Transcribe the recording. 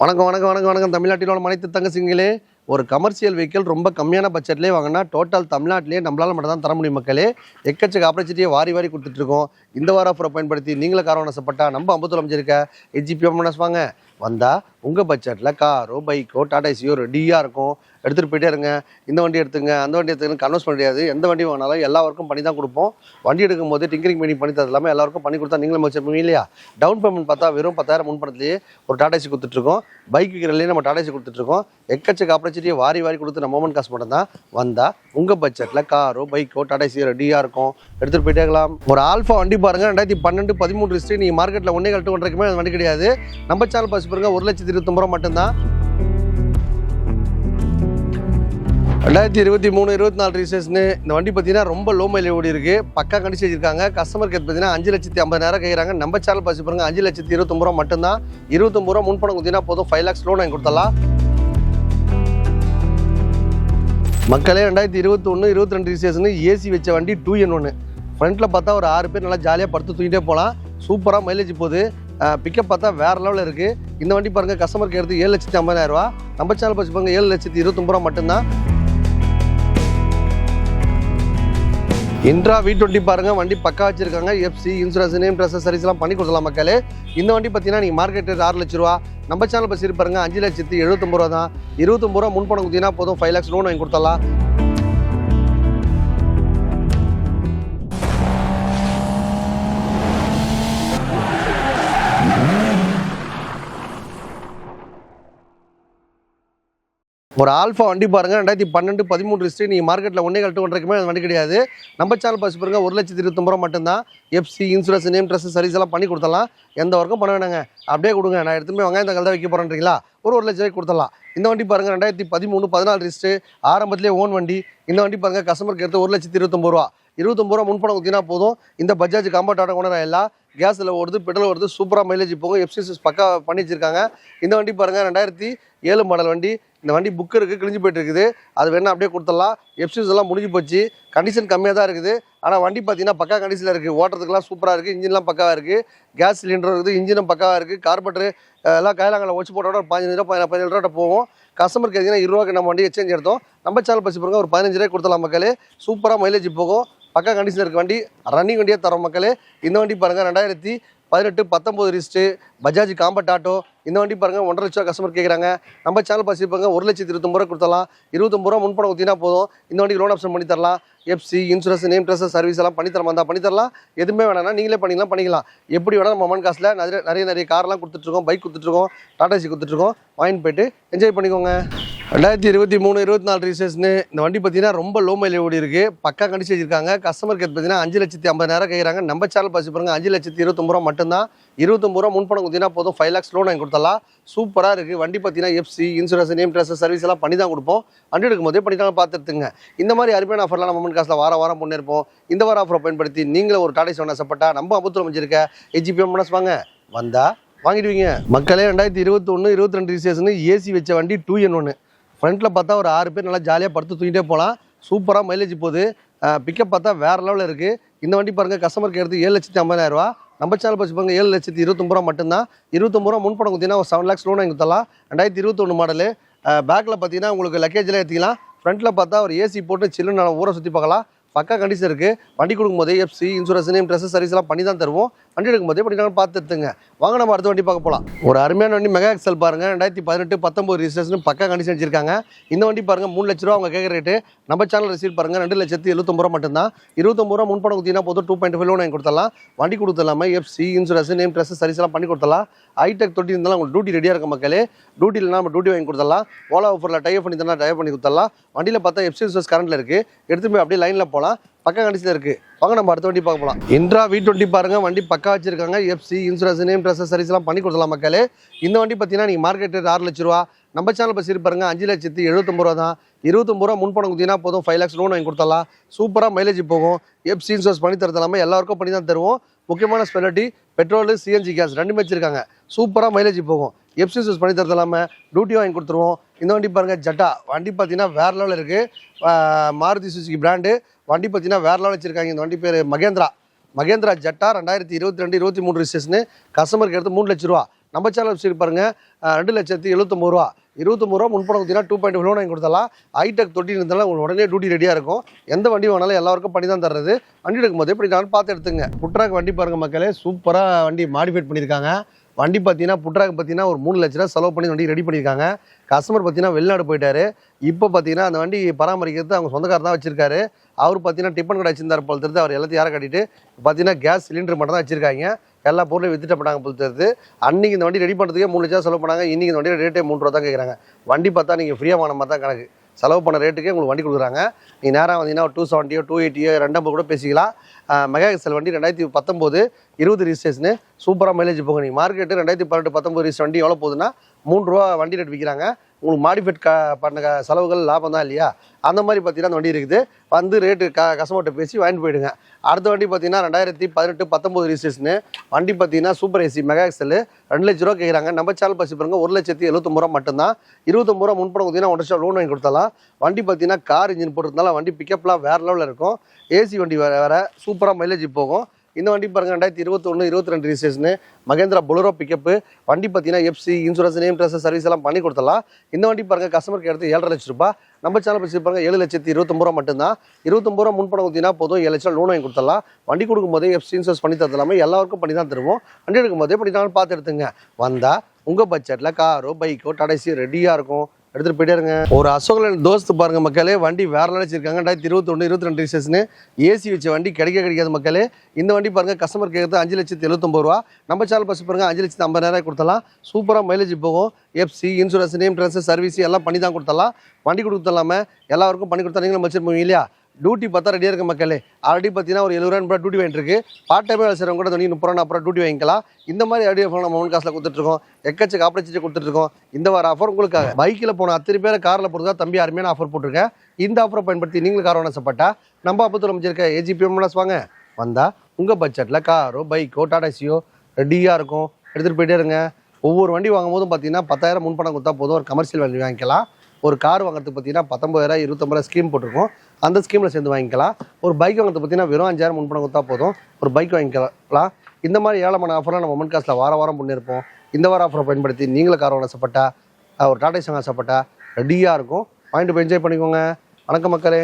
வணக்கம் வணக்கம் வணக்கம் வணக்கம் தமிழ்நாட்டில் உள்ள அனைத்து தங்கச்சிங்களே. ஒரு கமர்ஷியல் வெஹிக்கிள் ரொம்ப கம்மியான பட்ஜெட்லேயே வாங்கினா டோட்டல் தமிழ்நாட்டிலே நம்மளால் மட்டும் தான் தர முடியும் மக்களே. எக்கச்சக்க ஆப்பர்ச்சுனிட்டியை வாரி வாரி கொடுத்துட்ருக்கோம். இந்த வார ஆஃபரை பயன்படுத்தி நீங்களும் கார் வாங்க நம்ம அம்பத்தூர் அமைச்சிருக்க ஹெச்ஜிபிஎம் வாங்க வந்தால் உங்கள் பட்ஜெட்டில் காரோ பைக்கோ டாடா ஏசியோ ரெடியாக இருக்கும். எடுத்துகிட்டு போயிட்டே இருங்க. இந்த வண்டி எடுத்துங்க அந்த வண்டி எடுத்துக்கன்னு கன்வெர்ஸ் பண்ண முடியாது. எந்த வண்டி வாங்கினாலும் எல்லா ஒர்க்கும் பண்ணி தான் கொடுப்போம். வண்டி எடுக்கும் போது டிங்கரிங் பண்ணி தரது இல்லாமல் எல்லாருக்கும் பண்ணி கொடுத்தா நீங்களும் வச்சுருப்பீங்க இல்லையா. டவுன் பேமெண்ட் பார்த்தா வெறும் 10,000 முன்பணத்துலேயே ஒரு டாடா ஏசி கொடுத்துட்ருக்கோம். பைக் விற்கிறதுலேயே நம்ம டாடா ஏசி கொடுத்துட்ருக்கோம். எக்கச்சக்க ஆப்பர்ச்சுனிட்டியை வாரி வாரி கொடுத்து நம்ம மோமெண்ட் காசு மட்டும் தான் வந்தால் உங்கள் பட்ஜெட்டில் காரோ பைக்கோ டாடா ஏசி ரெடியாக இருக்கும். எடுத்துகிட்டு போயிட்டே இருக்கலாம். ஒரு ஆல்ஃபா வண்டி பாருங்கள் 2012-13 ரிஸ்ட்டு நீங்கள் மார்க்கெட்டில் 1.2 வண்டி கிடையாது. நம்ம சேனல் பாஸ் பாருங்க 1,29,000 மட்டும்தான். 2023-24 ரிஜிஸ்ட்ரேஷனு. இந்த வண்டி பார்த்தீங்கன்னா ரொம்ப லோ மைலேஜ் ஓடி இருக்குது. பக்கா கண்டிச்சு வச்சிருக்காங்க. கஸ்டமர் கேட் பார்த்தீங்கன்னா 5,50,000 கேட்குறாங்க. நம்ம சேனல் பாசி பாருங்க 5,29,000 மட்டும்தான். 29,000 முன்பணம் கொடுத்தீங்கன்னா போதும். 5 lakhs லோன் வாங்கி கொடுத்தலாம் மக்களே. 2021-22 ரிஜிஸ்ட்ரேஷனு. ஏசி வச்ச வண்டி 2N1. ஃப்ரண்ட்டில் பார்த்தா ஒரு 6 பேர் நல்லா ஜாலியாக படுத்து தூங்கிட்டே போகலாம். சூப்பராக மைலேஜ் போகுது. பிக்கப் பார்த்தா வேறு லெவலில் இருக்குது. இந்த வண்டி பாருங்கள் கஸ்டமர் கேட்குறது 7,50,000. நம்ம சேனல் பாசி பாருங்க 7,29,000 மட்டும்தான். இன்ட்ரா V20 பாருங்கள் வண்டி பக்கா வச்சிருக்காங்க. எஃப்சி இன்சூரன்ஸ் நேம் ட்ரெஸ் சர்வீஸ்லாம் பண்ணி கொடுக்கலாம் மக்களே. இந்த வண்டி பார்த்தீங்கன்னா நீங்கள் மார்க்கெட் ரேட் 6 லட்ச ரூபா. நம்ம சேனல் பஸ் பாருங்க 5,79,000 தான். 29,000 முன்பணம் கொடுத்தீங்கன்னா போதும். 5 lakhs லோன் வாங்கி கொடுத்தலாம். ஒரு ஆல்ஃபா வண்டி பாருங்கள் 2012-13 ரிஸ்ட்டு நீங்கள் மார்க்கெட்டில் 1.2 வண்டி கிடையாது. நம்ம சேனல் பாஸ் பாருங்கள் 1,29,000 மட்டும்தான். எஃப்சி இன்சூரன்ஸ் நேம் ட்ரெஸ் சர்வீஸ் எல்லாம் பண்ணி கொடுத்தலாம். எந்த ஒர்க்கும் பண்ண வேணாங்க. அப்படியே கொடுங்க. நான் எடுத்துமே வெங்காயம் தக்காளி தான் வைக்க போகிறேன்றீங்களா, ஒரு 1 லட்ச ரூபாய்க்கு கொடுத்தலாம். இந்த வண்டி பாருங்கள் 2013-14 ரிஸ்ட்டு. ஆரம்பத்திலே ஓன் வண்டி. இந்த வண்டி பாருங்கள் கஸ்டமருக்கு எடுத்து 1,29,000. 29,000 முன்பணம் கொடுத்தீங்கன்னா போதும். இந்த பஜாஜ் காம்பவுண்ட் ஆட்டோ ஓனர் எல்லாம் கேஸில் ஓடுது, பெட்ரோல் வருது, சூப்பராக மைலேஜ் போகும். எஃப்சிஎஸ் பக்கா பண்ணி வச்சிருக்காங்க. இந்த வண்டி பாருங்கள் 2007 மாடல் வண்டி. இந்த வண்டி புக்கு இருக்குது, கிழிஞ்சு போயிட்டு இருக்குது. அது வேணால் அப்படியே கொடுத்துடலாம். எஃப்சிஎஸ் எல்லாம் முடிஞ்சு போச்சு. கண்டிஷன் கம்மியாக தான் இருக்குது. ஆனால் வண்டி பார்த்தீங்கன்னா பக்கா கண்டிஷனில் இருக்குது. ஓட்டுறதுக்குலாம் சூப்பராக இருக்குது. இன்ஜின்லாம் பக்காவாக இருக்குது. கேஸ் சிலிண்டர் இருக்குது. இன்ஜினும் பக்காவாக இருக்குது. கார்பரேட்டர் எல்லாம் கையிலாங்களை ஒச்சு போட்டோட 15,000 ரூபா போகும். கஸ்டமருக்கு கேட்டிங்கன்னா 20 ரூபாய்க்கு நம்ம வண்டி எக்ஸ்சேஞ்ச் எடுத்தோம். நம்ம சேனல் பசி பாருங்க ஒரு 15 ரூபாய்க்கு கொடுத்தலாம் மக்களே. சூப்பராக மைலேஜ் போகும். பக்கா கண்டிஷனில் இருக்க வண்டி. ரன்னிங் வண்டியாக தரோம் மக்களே. இந்த வண்டி பாருங்கள் 2018-19 ரிஸ்ட்டு. Bajaj compound auto. இந்த வண்டி பாருங்கள் 1,50,000 ரூபா கஸ்டமர் கேட்குறாங்க. நம்ம சேனல் பாசி பாருங்க 1,29,000 கொடுத்தலாம். 29,000 முன்பணம் கொடுத்தீங்கன்னா போதும். இந்த வண்டிக்கு லோன் ஆப்ஷன் பண்ணி தரலாம். எஃப்சி இன்சூரன்ஸ் நேம் ட்ரெஸ் சர்வீஸ் எல்லாம் பண்ணி தரமா இருந்தால் பண்ணி தரலாம். எதுவுமே வேணாம்னா நீங்களே பண்ணிக்கலாம். எப்படி வேணால் நம்ம மொமெண்ட் காசில் நிறைய கார்லாம் கொடுத்துட்ருக்கோம். பைக் கொடுத்துட்ருக்கோம். டாடா ஏசி கொடுத்துட்ருக்கோம். வாங்கிட்டு போயிட்டு என்ஜாய் பண்ணிக்கோங்க. 2023-24 ரிஜிஸ்ட்ரேஷனு. இந்த வண்டி பார்த்தீங்கன்னா ரொம்ப லோ மைலேஜ் ஓடி இருக்குது. பக்கா கண்டிச்சு வச்சிருக்காங்க. கஸ்டமர் கேட் பார்த்தீங்கன்னா 5,50,000 கேட்குறாங்க. நம்ம சேனல் பாசி பாருங்க 5,29,000 மட்டும்தான். 29,000 முன்பணம் கொடுத்தீங்கன்னா போதும். 5 lakhs லோன் வாங்கி கொடுத்தலாம். சூப்பராக இருக்குது வண்டி. பார்த்தீங்கன்னா எஃப்சி இன்சூரன்ஸ் நேம் ட்ரெஸ் சர்வீஸ் எல்லாம் பண்ணி தான் கொடுப்போம். வண்டி எடுக்கும் போதே பண்ணிட்டாங்க பார்த்துட்டுங்க. இந்த மாதிரி அருமையான ஆஃபர்லாம் நம்ம மொமெண்ட் காசில் வாரம் முன்னேற்போம். இந்த வார ஆஃபரை பயன்படுத்தி நீங்களும் ஒரு டாடா ஏசி ஆசைப்பட்டா நம்ம அம்பத்தூர் அமைச்சிருக்க ஹெச்ஜிபிஎம் வாங்க வந்தால் வாங்கிடுவீங்க மக்களே. 2021-22 ரிஜிஸ்ட்ரேஷனு. ஏசி வச்ச வண்டி 2N1. ஃப்ரண்ட்டில் பார்த்தா ஒரு 6 பேர் நல்லா ஜாலியாக படுத்து தூங்கிட்டே போகலாம். சூப்பராக மைலேஜ் போகுது. பிக்கப் பார்த்தா வேறு லெவலில் இருக்குது. இந்த வண்டி பாருங்கள் கஸ்டமருக்கு எடுத்து 7,50,000. நம்ம சேனல் பஸ் பாருங்க 7,29,000 மட்டும்தான். 29,000 முன்பணம் கொடுத்தீங்கன்னா ஒரு 7 lakhs லோன் வாங்கி கொடுத்தலாம். 2021 மாடலு. பேக்கில் பார்த்தீங்கன்னா உங்களுக்கு லக்கேஜில் ஏற்றிக்கலாம். ஃப்ரண்ட்டில் பார்த்தா ஒரு ஏசி போட்டு சில்லுன்னு நல்லா ஊரை சுற்றி பார்க்கலாம். பக்கா கண்டிஷன் இருக்குது. வண்டி கொடுக்கும்போதே எஃப்சி இன்சூரன்ஸ் நேம் ட்ரெஸ் சர்வீஸ் எல்லாம் பண்ணி தான் தருவோம். வண்டி எடுக்கும்போதே பண்ணிட்டாலும் பார்த்து எடுத்துங்க. வாங்க நம்ம அடுத்த வண்டி பார்க்க போகலாம். ஒரு அருமையான வண்டி மெகா எக்ஸல் பாருங்கள் 2018-19 ரிஜிஸ்ட்ரேஷன். பக்கா கண்டிஷன் வச்சிருக்காங்க. இந்த வண்டி பாருங்கள் 3 லட்ச ரூபா அவங்க கேட்குற ரேட்டு. நம்ம சேனல் ரிசீவ் பாருங்கள் 2,79,000 மட்டும்தான். 29,000 முன்பணம் கொடுத்தீங்கன்னா போதும். 2.5 லோன் வாங்கி கொடுத்தலாம். வண்டி கொடுத்துலாமல் எஃப்சி இன்சூரன்ஸ் நேம் ட்ரெஸ் சர்வீஸ் எல்லாம் பண்ணி கொடுத்தலாம். ஹைடெக் தொட்டி இருந்தாலும் உங்களுக்கு டியூட்டி ரெடியாக இருக்க மக்களே. டியூட்டியில் நம்ம டியூட்டி வாங்கி கொடுத்தலாம். ஓலா ஆஃபரில் டைப் பண்ணி தரலாம். டைப் பண்ணி கொடுத்தலாம். வண்டியில் பார்த்தா எஃப்சி இன்சூரன்ஸ் கரண்டில் இருக்குது. எடுத்து போய் அப்படியே லைனில் போகலாம். பக்கா கண்டிஷன் இருக்குது. வாங்க நம்ம அடுத்த வண்டி பார்க்க போகலாம். இன்ட்ரா V20 பாருங்கள் வண்டி பக்கா வச்சிருக்காங்க. எஃப்சி இன்சூரன்ஸ் நேம் ட்ரெஸ் சர்வீஸ் எல்லாம் பண்ணி கொடுத்தலாம் மக்களே. இந்த வண்டி பார்த்தீங்கன்னா நீங்கள் மார்க்கெட் ரேட் 6 லட்ச ரூபா. நம்ம சேனல் பஸ் பாருங்க 5,79,000 தான். 29,000 முன்பணம் கொடுத்தீங்கன்னா போதும். 5 lakhs லோன் வாங்கி கொடுத்தலாம். சூப்பராக மைலேஜ் போகும். எஃப்சி இன்சூரன்ஸ் பண்ணி தரது எல்லாருக்கும் பண்ணி தான் தருவோம். முக்கியமான ஸ்பெஷாலிட்டி பெட்ரோல் சிஎன்ஜி கேஸ் ரெண்டுமே வச்சிருக்காங்க. சூப்பராக மைலேஜ் போகும். எஃப்சி இன்சூரன்ஸ் பண்ணி தரது இல்லாமல் டியூட்டி வாங்கி கொடுத்துருவோம். இந்த வண்டி பாருங்கள் ஜட்டா. வண்டி பார்த்தீங்கன்னா வேறு லெவலில் இருக்குது. Maruti Suzuki brand. வண்டி பார்த்தீங்கன்னா வேறு லெவலில் வச்சிருக்காங்க. இந்த வண்டி பேர் மகேந்திரா ஜட்டா. 2022-23 ரிஜிஸ்ட்ரேஷனு. கஸ்டமருக்கு எடுத்து 3 லட்ச ரூபா. நம்ம சேனல் வெப்சைட் பாருங்கள் 2,79,000 ரூபா 29 ரூபா முன்பணம் கொடுத்தீங்கன்னா 2.5 லோன் வாங்கி கொடுத்தலாம். ஹைடெக் தொட்டி இருந்தாலும் உங்களுக்கு உடனே டியூட்டி ரெடியாக இருக்கும். எந்த வண்டி வேணாலும் எல்லாருக்கும் பண்ணி தான் தர்றது. வண்டி எடுக்கும்போது இப்படி நான் பார்த்து எடுத்துங்க. புட்ராக் வண்டி பாருங்கள் மக்களே, சூப்பராக வண்டி மாடிஃபைட் பண்ணியிருக்காங்க. வண்டி பார்த்தீங்கன்னா புட்ராக் பார்த்தீங்கன்னா ஒரு 3 லட்ச ரூபா செலவு பண்ணி வண்டி ரெடி பண்ணியிருக்காங்க. கஸ்டமர் பார்த்தீங்கன்னா வெளிநாடு போயிட்டாரு. இப்போ பார்த்தீங்கன்னா அந்த வண்டி பராமரிக்கிறது அவங்க சொந்தக்காரர் தான் வச்சிருக்காரு. அவர் பார்த்தீங்கன்னா டிஃபன் கடை வச்சிருந்தார் போல் தெரியுது. அவர் எல்லாத்தையும் யாரை கட்டிட்டு பார்த்தீங்கன்னா கேஸ் சிலிண்டர் மட்டும் தான் வச்சிருக்காங்க. எல்லா பொருளையும் வித்துட்டப்பட்டாங்க போல் தெரியுது. அன்றைக்கி இந்த வண்டி ரெடி பண்ணுறதுக்கே 3 லட்ச ரூபா செலவு பண்ணாங்க. இன்றைக்கி இந்த வண்டியோட ரேட்டே 3 ரூபா தான் கேட்குறாங்க. வண்டி பார்த்தா நீங்கள் ஃப்ரீயாக வாங்கின மாதிரி தான் கணக்கு. செலவு பண்ண ரேட்டுக்கே உங்களுக்கு வண்டி கொடுக்குறாங்க. நீங்கள் நேராக வந்தீங்கன்னா 270 280 250 கூட பேசிக்கலாம். மெகா எக்ஸல் வண்டி 2019 20 ரிஜிஸ்ட்ரேஷனு சூப்பராக மைலேஜ் போங்க. நீங்கள் மார்க்கெட்டு 2018 19 ரிஜிஸ்ட்ரேஷன் வண்டி எவ்வளோ போகுதுன்னா 3 ரூபா வண்டி ரேட் விற்கிறாங்க. உங்களுக்கு மாடிஃபைட் பண்ண செலவுகள் லாபம் தான் இல்லையா? அந்த மாதிரி பார்த்தீங்கன்னா அந்த வண்டி இருக்குது. வந்து ரேட்டு கஸ்டமர்கிட்ட பேசி வாங்கிட்டு போயிடுங்க. அடுத்த வண்டி பார்த்தீங்கன்னா 2018 19 ரிஜிஸ்ட்ரேஷனு வண்டி பார்த்தீங்கன்னா சூப்பர் ஏசி மெகா எக்ஸல் 2 லட்ச ரூபா கேட்குறாங்க. நம்ம சேனல் பசி பாருங்க 1,79,000 ரூபா மட்டும்தான். 29 ரூபா முன்பணம் கொடுத்தீங்கன்னா 1 லட்சம் லோன் வாங்கி கொடுத்தலாம். வண்டி பார்த்தீங்கன்னா கார் இன்ஜின் போட்டுருந்தாலும் வண்டி பிக்கப்லாம் வேறு லெவலில் இருக்கும். ஏசி வண்டி வேறு சூப்பராக மைலேஜ் போகும். இந்த வண்டி பாருங்க 2021 22 ரிஜிஸ்ட்ரேஷனு மகேந்திரா பொலரோ பிக்கப்பு வண்டி பார்த்தீங்கன்னா எஃப்சி இன்சூரன்ஸ் நேம் ட்ரெஸ் சர்வீஸ் எல்லாம் பண்ணி கொடுத்தலாம். இந்த வண்டி பாருங்க கஸ்டமருக்கு எடுத்து 7.5 லட்ச ரூபா. நம்ம சேனல் பற்றி பாருங்க 7,29,000 ரூபா மட்டும்தான். 29 ரூபா முன்பணம் கொடுத்தீங்கன்னா போதும் 7 லட்சம் லோன் வாங்கி கொடுத்தலாம். வண்டி கொடுக்கும்போதே எஃப்சி இன்சூரன்ஸ் பண்ணி தரலாமே எல்லாருக்கும் பண்ணி தான் தருவோம். வண்டி எடுக்கும்போதே இப்படி நான் பார்த்து எடுத்துங்க. வந்தால் உங்கள் பட்ஜெட்டில் காரோ பைக்கோ டாடா ரெடியாக இருக்கும். எடுத்துகிட்டு போயிட்டே இருங்க. ஒரு அசோகன் தோஸ்து பாருங்கள் மக்களே, வண்டி வேறு நினச்சிருக்காங்க. 2021 22 ரிஜிஸ்ட்ரேஷனு ஏசி வச்ச வண்டி கிடைக்காது மக்களே. இந்த வண்டி பாருங்கள் கஸ்டமர் கேட்குறது 5,79,000 ரூபா. நம்ம சேனல் பஸ் பாருங்கள் 5,50,000 கொடுத்தலாம். சூப்பராக மைலேஜ் போகும். FC insurance name transfer service எல்லாம் பண்ணி தான் கொடுத்தலாம். வண்டி கொடுத்துடலாமே எல்லாருக்கும் பண்ணி கொடுத்தா நீங்களும் வச்சுருப்போம் இல்லையா? டியூட்டி பார்த்தா ரெடியாக இருக்க மக்களே. ஆல்ரெடி பார்த்தீங்கன்னா ஒரு 70 ரூபா டியூட்டி வாங்கிட்டு இருக்கு. பார்ட் டைமே வேலை செய்கிறவங்க கூட 30 ரூபா 40 டியூட்டி வாங்கிக்கலாம். இந்த மாதிரி ஐடியா நம்ம மவுண்ட் காசில் கொடுத்துட்ருக்கோம். எக்கச்சக்க ஆப்பர்ச்சுனிட்டி கொடுத்துட்ருக்கோம். இந்த வார ஆஃபர் உங்களுக்காக. பைக்கில் போன அத்தனை பேர் காரில் போகிறதா தம்பி அருமையான ஆஃபர் போட்டிருக்கேன். இந்த ஆஃபரை பயன்படுத்தி நீங்களும் கார் வாங்கினப்பட்டா நம்ம அப்பத்தில் அமைச்சிருக்க ஏஜிபிஎம் வாங்க. வந்தால் உங்கள் பட்ஜெட்டில் காரோ பைக்கோ டாடாசியோ ரெடியாக இருக்கும். எடுத்துகிட்டு போயிட்டே இருங்க. ஒவ்வொரு வண்டி வாங்கும் போதும் பார்த்தீங்கன்னா 10,000 முன்பணம் கொடுத்தா போதும். ஒரு கமர்ஷியல் வண்டி வாங்கிக்கலாம். ஒரு கார் வாங்குறதுக்கு பார்த்தீங்கன்னா 19,000 29,000 ஸ்கீம் போட்டிருக்கோம். அந்த ஸ்கீமில் சேர்ந்து வாங்கிக்கலாம். ஒரு பைக் வாங்குறது பார்த்தீங்கன்னா வெறும் 5,000 முன்பணம் கொடுத்தா போதும். ஒரு பைக் வாங்கிக்கலாம். இந்த மாதிரி ஏழமான ஆஃபர்லாம் நம்ம மொமெண்ட் காசில் வாரம் பண்ணியிருப்போம். இந்த வார ஆஃபரை பயன்படுத்தி நீங்களும் கார் வாங்க ஆசைப்பட்டா ஒரு டாடா ஏசி வாங்க ஆசைப்பட்டா ரெடியாக இருக்கும். வாங்கிட்டு போய் என்ஜாய் பண்ணிக்கோங்க. வணக்கம் மக்களே.